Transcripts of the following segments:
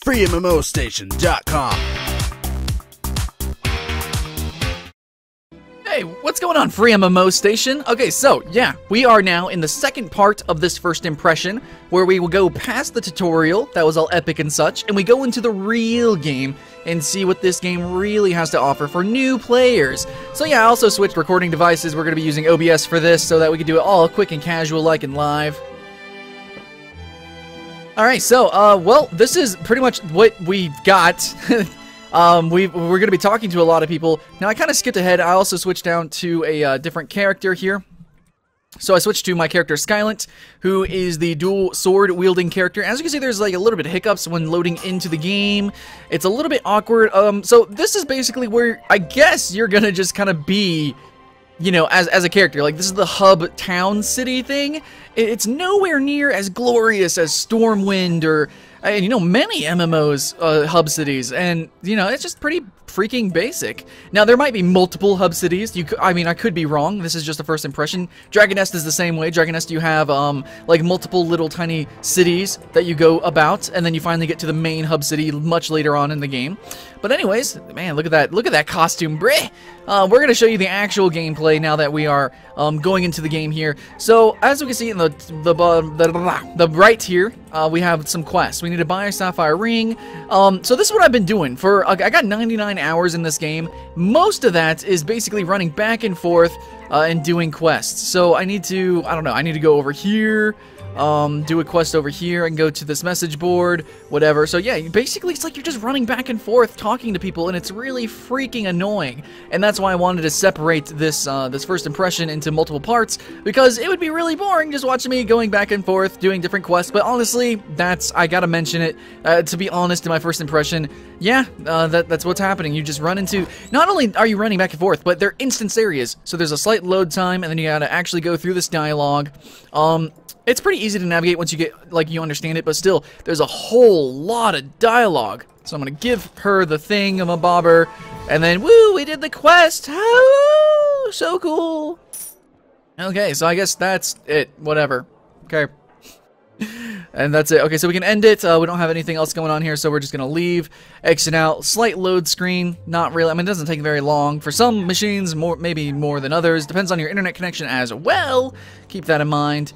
FreeMMOStation.com. Hey, what's going on, FreeMMOStation? Okay, so, yeah, we are now in the second part of this first impression, where we will go past the tutorial, that was all epic and such, and we go into the real game and see what this game really has to offer for new players. So yeah, I also switched recording devices. We're going to be using OBS for this so that we can do it all quick and casual like and live. Alright, so, well, this is pretty much what we've got. We're going to be talking to a lot of people. Now, I kind of skipped ahead. I also switched down to a different character here. So I switched to my character Skylent, who is the dual sword wielding character. As you can see, there's like a little bit of hiccups when loading into the game. It's a little bit awkward. So this is basically where I guess you're going to just kind of be, you know, as a character. Like, this is the hub town city thing. It's nowhere near as glorious as Stormwind or, you know, many MMOs, hub cities, and, you know, it's just pretty freaking basic. Now, there might be multiple hub cities. I mean, I could be wrong. This is just a first impression. Dragon Nest is the same way. Dragon Nest, you have, like, multiple little tiny cities that you go about, and then you finally get to the main hub city much later on in the game. But anyways, man, look at that costume, bruh! We're gonna show you the actual gameplay now that we are, going into the game here. So, as we can see in the right here, we have some quests. We need to buy a sapphire ring. So this is what I've been doing for, I got 99 hours in this game. Most of that is basically running back and forth, and doing quests. So I need to, I don't know, I need to go over here, do a quest over here and go to this message board, whatever. So yeah, basically it's like you're just running back and forth talking to people, and it's really freaking annoying. And that's why I wanted to separate this this first impression into multiple parts, because it would be really boring just watching me going back and forth doing different quests. But honestly, I gotta mention it. To be honest, in my first impression, yeah, that's what's happening. You just run into, not only are you running back and forth, but they're instance areas. So there's a slight load time, and then you gotta actually go through this dialogue. It's pretty easy to navigate once you get, like, you understand it, but still, there's a whole lot of dialogue. So I'm gonna give her the thingamabobber, and then, woo, we did the quest! Oh, so cool! Okay, so I guess that's it. Whatever. Okay. And that's it. Okay, so we can end it. We don't have anything else going on here, so we're just gonna leave, exit out. Slight load screen. Not really. I mean, it doesn't take very long. For some machines, maybe more than others. Depends on your internet connection as well. Keep that in mind.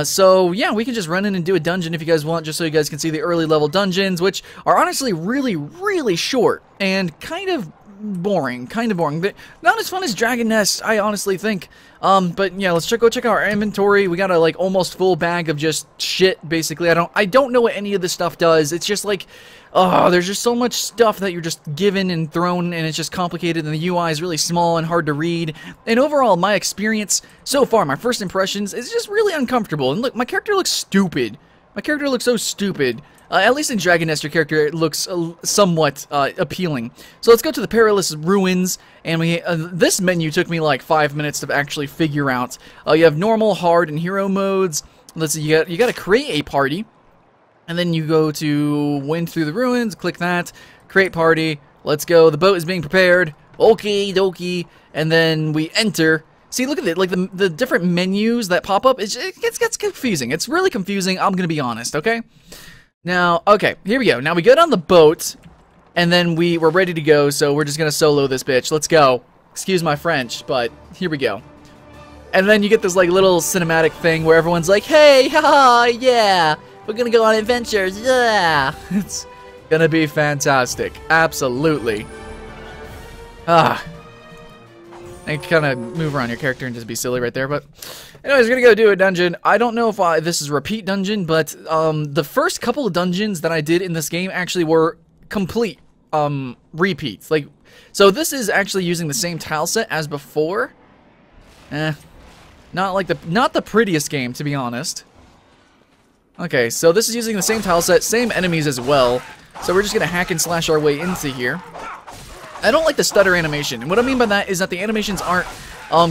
So yeah, we can just run in and do a dungeon if you guys want, just so you guys can see the early level dungeons, which are honestly really, really short and kind of boring, but not as fun as Dragon Nest, I honestly think. But yeah, let's go check out our inventory. We got a, like, almost full bag of just shit, basically. I don't know what any of this stuff does. It's just like, oh, there's just so much stuff that you're just given and thrown, and it's just complicated, and the UI is really small and hard to read. And overall, my experience so far, my first impressions, is just really uncomfortable. And look, my character looks stupid. My character looks so stupid. At least in Dragon Nest, your character looks somewhat appealing. So let's go to the Perilous Ruins, and this menu took me like 5 minutes to actually figure out. You have normal, hard, and hero modes. Let's see, you got to create a party, and then you go to Wind Through the Ruins, click that, create party, let's go, the boat is being prepared, okie dokie, and then we enter. See, look at it, like the different menus that pop up, it gets confusing. It's really confusing, I'm gonna be honest, okay? Now, okay, here we go. Now we go down the boat, and then we're ready to go, so we're just gonna solo this bitch. Let's go. Excuse my French, but here we go. And then you get this, like, little cinematic thing where everyone's like, hey, haha, yeah, we're gonna go on adventures, yeah. It's gonna be fantastic. Absolutely. I kind of move around your character and just be silly right there, but anyways, we're gonna go do a dungeon. I don't know if this is a repeat dungeon, but the first couple of dungeons that I did in this game actually were complete repeats. Like, so this is actually using the same tile set as before. Not the prettiest game, to be honest. Okay, so this is using the same tile set, same enemies as well. So we're just gonna hack and slash our way into here. I don't like the stutter animation, and what I mean by that is that the animations aren't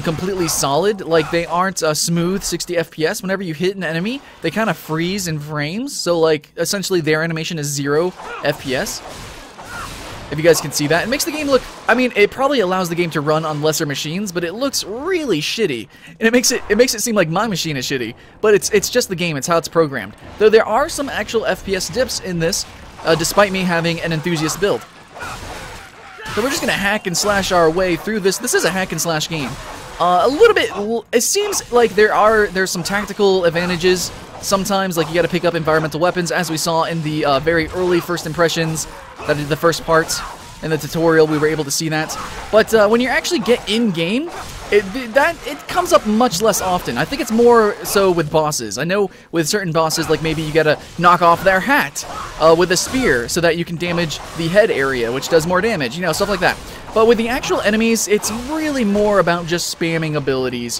completely solid. Like, they aren't smooth 60 FPS. Whenever you hit an enemy, they kind of freeze in frames, so, like, essentially their animation is 0 FPS. If you guys can see that, it makes the game look, I mean, it probably allows the game to run on lesser machines, but it looks really shitty, and it makes it seem like my machine is shitty, but it's just the game, it's how it's programmed. Though there are some actual FPS dips in this, despite me having an enthusiast build. So we're just gonna hack and slash our way through this. This is a hack and slash game. A little bit, it seems like there's some tactical advantages sometimes, like you gotta pick up environmental weapons, as we saw in the very early first impressions that did the first part. In the tutorial, we were able to see that. But when you actually get in-game, it comes up much less often. I think it's more so with bosses. I know with certain bosses, like maybe you gotta knock off their hat with a spear so that you can damage the head area, which does more damage, you know, stuff like that. But with the actual enemies, it's really more about just spamming abilities.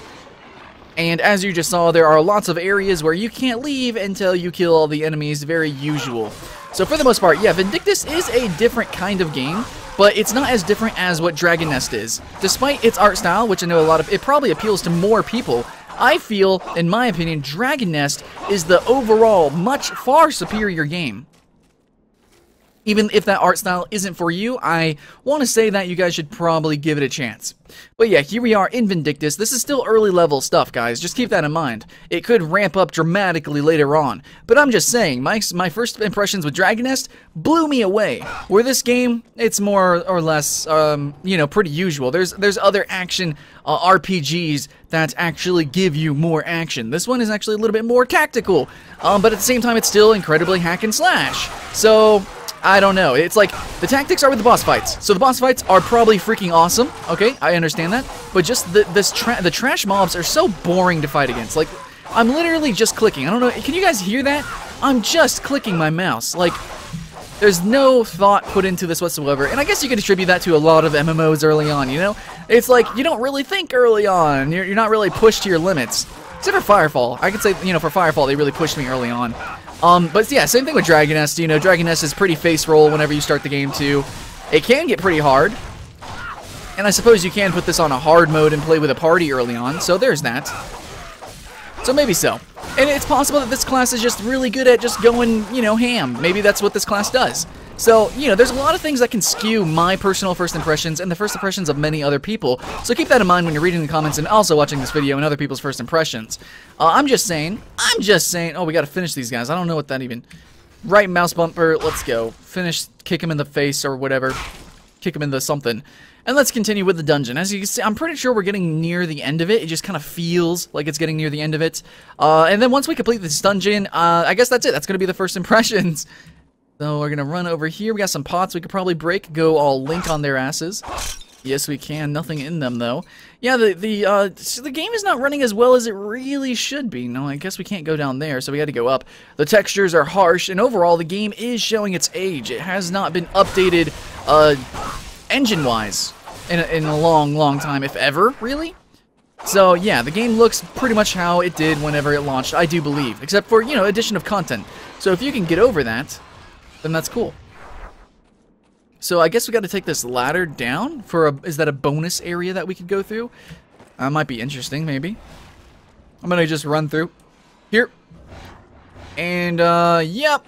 And as you just saw, there are lots of areas where you can't leave until you kill all the enemies, very usual. So for the most part, yeah, Vindictus is a different kind of game, but it's not as different as what Dragon Nest is. Despite its art style, which I know it probably appeals to more people, I feel, in my opinion, Dragon Nest is the overall much far superior game. Even if that art style isn't for you, I want to say that you guys should probably give it a chance. But yeah, here we are in Vindictus. This is still early level stuff, guys. Just keep that in mind. It could ramp up dramatically later on. But I'm just saying, my first impressions with Dragon Nest blew me away. Where this game, it's more or less, you know, pretty usual. There's other action RPGs that actually give you more action. This one is actually a little bit more tactical. But at the same time, it's still incredibly hack and slash. So I don't know. It's like, the tactics are with the boss fights. So the boss fights are probably freaking awesome. Okay, I understand that. But just the trash mobs are so boring to fight against. Like, I'm literally just clicking. I don't know, can you guys hear that? I'm just clicking my mouse. Like, there's no thought put into this whatsoever. And I guess you could attribute that to a lot of MMOs early on, you know? It's like, you don't really think early on. You're not really pushed to your limits. Except for Firefall. I could say, you know, for Firefall, they really pushed me early on. But yeah, same thing with Dragon Nest. You know, Dragon Nest is pretty face roll whenever you start the game too. It can get pretty hard. And I suppose you can put this on a hard mode and play with a party early on, so there's that. So maybe so. And it's possible that this class is just really good at just going, you know, ham. Maybe that's what this class does. So, you know, there's a lot of things that can skew my personal first impressions and the first impressions of many other people. So keep that in mind when you're reading the comments and also watching this video and other people's first impressions. I'm just saying, oh, we gotta finish these guys. I don't know what that even... Right mouse bumper, let's go. Finish, kick him in the face or whatever. Kick him in the something. And let's continue with the dungeon. As you can see, I'm pretty sure we're getting near the end of it. It just kind of feels like it's getting near the end of it. And then once we complete this dungeon, I guess that's it. That's gonna be the first impressions. So we're gonna run over here. We got some pots we could probably break, go all Link on their asses. Yes, we can. Nothing in them though. Yeah, the game is not running as well as it really should be. No, I guess we can't go down there, so we got to go up. The textures are harsh, and overall, the game is showing its age. It has not been updated, engine-wise, in a long, long time, if ever, really. So yeah, the game looks pretty much how it did whenever it launched, I do believe, except for, you know, addition of content. So if you can get over that, then that's cool. So I guess we got to take this ladder down for a... Is that a bonus area that we could go through? Might be interesting, maybe. I'm gonna just run through here. And, yep.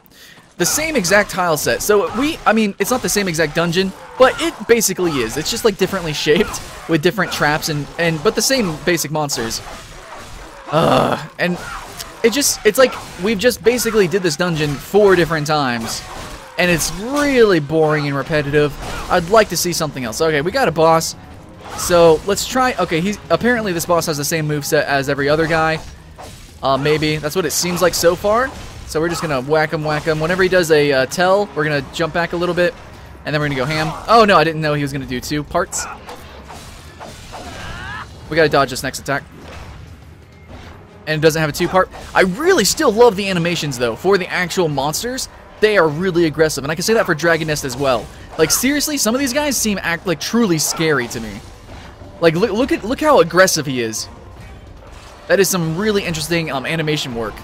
The same exact tile set. So I mean, it's not the same exact dungeon, but it basically is. It's just like differently shaped with different traps but the same basic monsters. And it's like we've just basically did this dungeon 4 different times. And it's really boring and repetitive. I'd like to see something else. Okay, we got a boss. So let's try. Okay, apparently this boss has the same moveset as every other guy. Maybe that's what it seems like so far. So we're just gonna whack him. Whenever he does a tell, we're gonna jump back a little bit, and then we're gonna go ham. Oh no, I didn't know he was gonna do 2 parts. We gotta dodge this next attack. And it doesn't have a 2-part. I really still love the animations though for the actual monsters. They are really aggressive, and I can say that for Dragon Nest as well. Like seriously, some of these guys seem like truly scary to me. Like look how aggressive he is. That is some really interesting animation work.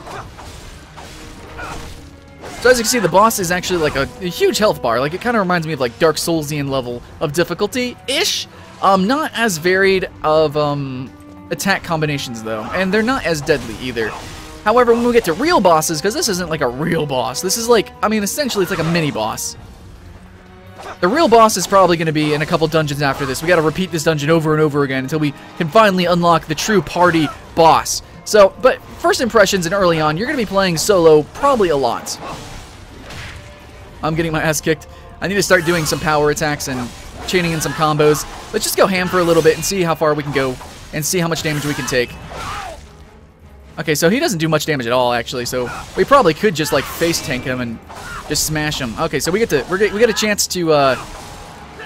So as you can see, the boss is actually like a huge health bar. Like it kind of reminds me of like Dark Soulsian level of difficulty-ish. Not as varied of attack combinations though, and they're not as deadly either. However, when we get to real bosses, because this isn't like a real boss, this is like, I mean, essentially it's like a mini-boss. The real boss is probably going to be in a couple dungeons after this. We got to repeat this dungeon over and over again until we can finally unlock the true party boss. So, but first impressions and early on, you're going to be playing solo probably a lot. I'm getting my ass kicked. I need to start doing some power attacks and chaining in some combos. Let's just go ham for a little bit and see how far we can go and see how much damage we can take. Okay, so he doesn't do much damage at all, actually, so we probably could just, like, face tank him and just smash him. Okay, so we get a chance to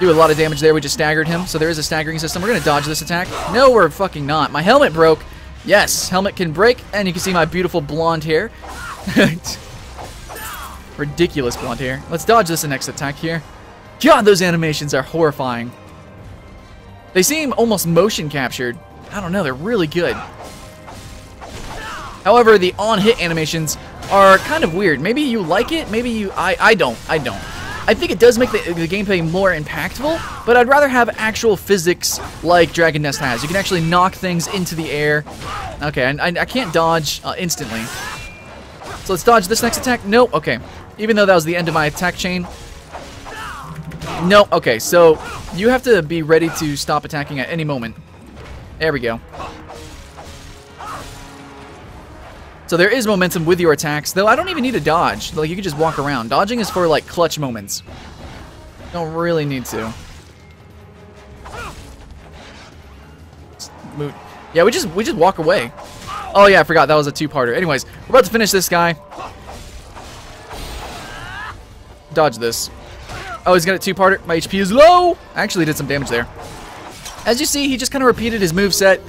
do a lot of damage there. We just staggered him, so there is a staggering system. We're going to dodge this attack. No, we're fucking not. My helmet broke. Yes, helmet can break, and you can see my beautiful blonde hair. Ridiculous blonde hair. Let's dodge this next attack here. God, those animations are horrifying. They seem almost motion captured. I don't know, they're really good. However, the on-hit animations are kind of weird. Maybe you like it, maybe you... I don't. I think it does make the gameplay more impactful, but I'd rather have actual physics like Dragon Nest has. You can actually knock things into the air. Okay, I can't dodge instantly. So let's dodge this next attack. Nope, okay. Even though that was the end of my attack chain. Nope, okay, so you have to be ready to stop attacking at any moment. There we go. So there is momentum with your attacks, though I don't even need to dodge. Like, you can just walk around. Dodging is for, like, clutch moments. Don't really need to. Move. Yeah, we just walk away. Oh yeah, I forgot that was a two-parter. Anyways, we're about to finish this guy. Dodge this. Oh, he's got a two-parter. My HP is low. I actually did some damage there. As you see, he just kind of repeated his moveset.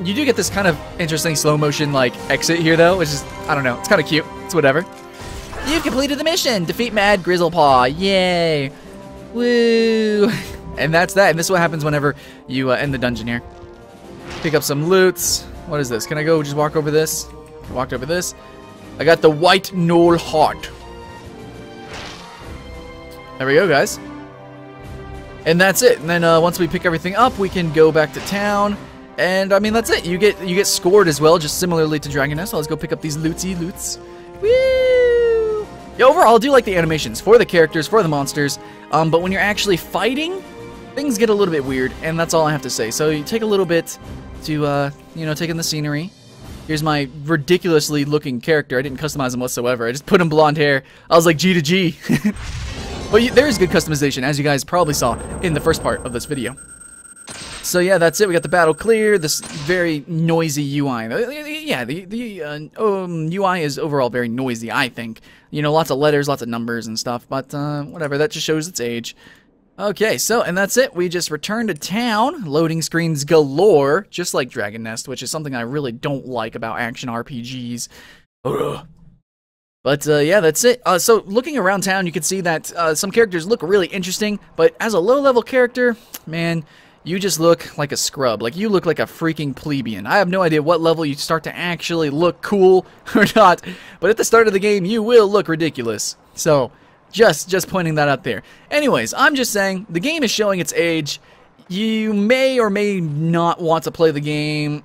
You do get this kind of interesting slow motion like exit here though, which is, I don't know, it's kind of cute. It's whatever. You've completed the mission. Defeat Mad Grizzlepaw. Yay. Woo. And that's that. And this is what happens whenever you end the dungeon here. Pick up some loots. What is this? Can I go just walk over this? I walked over this. I got the White Knoll Heart. There we go, guys. And that's it. And then once we pick everything up, we can go back to town. And I mean, that's it. You get scored as well, just similarly to Dragon Nest. So let's go pick up these loots. Woo! Yeah, overall, I do like the animations for the characters, for the monsters. But when you're actually fighting, things get a little bit weird, and that's all I have to say. So you take a little bit to, you know, take in the scenery. Here's my ridiculously looking character. I didn't customize him whatsoever. I just put him blonde hair. I was like G to G. But there is good customization, as you guys probably saw in the first part of this video. So yeah, that's it. We got the battle clear. This very noisy UI. Yeah, the UI is overall very noisy, I think. You know, lots of letters, lots of numbers and stuff, but whatever. That just shows its age. Okay, so, and that's it. We just returned to town. Loading screens galore, just like Dragon Nest, which is something I really don't like about action RPGs. Ugh. But, yeah, that's it. So, looking around town, you can see that some characters look really interesting, but as a low-level character, man, you just look like a scrub. Like, you look like a freaking plebeian. I have no idea what level you start to actually look cool or not, but at the start of the game, you will look ridiculous. So, just pointing that out there. Anyways, I'm just saying, the game is showing its age. You may or may not want to play the game.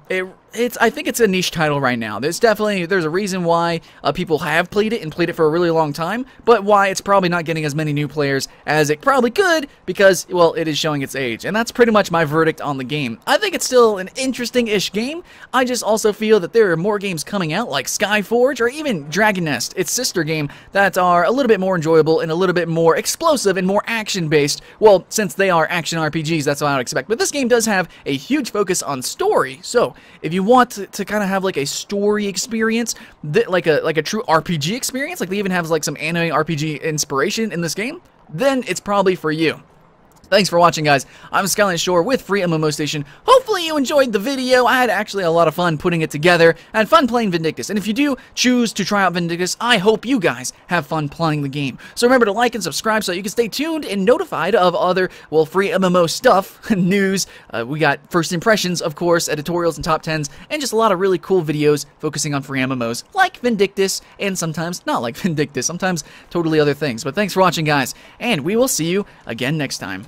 I think it's a niche title right now. There's a reason why people have played it and played it for a really long time, but why it's probably not getting as many new players as it probably could because, well, it is showing its age. And that's pretty much my verdict on the game. I think it's still an interesting-ish game. I just also feel that there are more games coming out like Skyforge or even Dragon Nest, its sister game, that are a little bit more enjoyable and a little bit more explosive and more action-based. Well, since they are action RPGs, that's what I would expect. But this game does have a huge focus on story, so if you want to kind of have like a story experience, like a true RPG experience, like they even have like some anime RPG inspiration in this game, then it's probably for you. Thanks for watching, guys. I'm Skyline Shore with FreeMMOStation. Hopefully you enjoyed the video. I had actually a lot of fun putting it together. I had fun playing Vindictus. And if you do choose to try out Vindictus, I hope you guys have fun playing the game. So remember to like and subscribe so you can stay tuned and notified of other, well, free MMO stuff, news. We got first impressions, of course, editorials and top 10s, and just a lot of really cool videos focusing on free MMOs like Vindictus, and sometimes not like Vindictus, sometimes totally other things. But thanks for watching, guys, and we will see you again next time.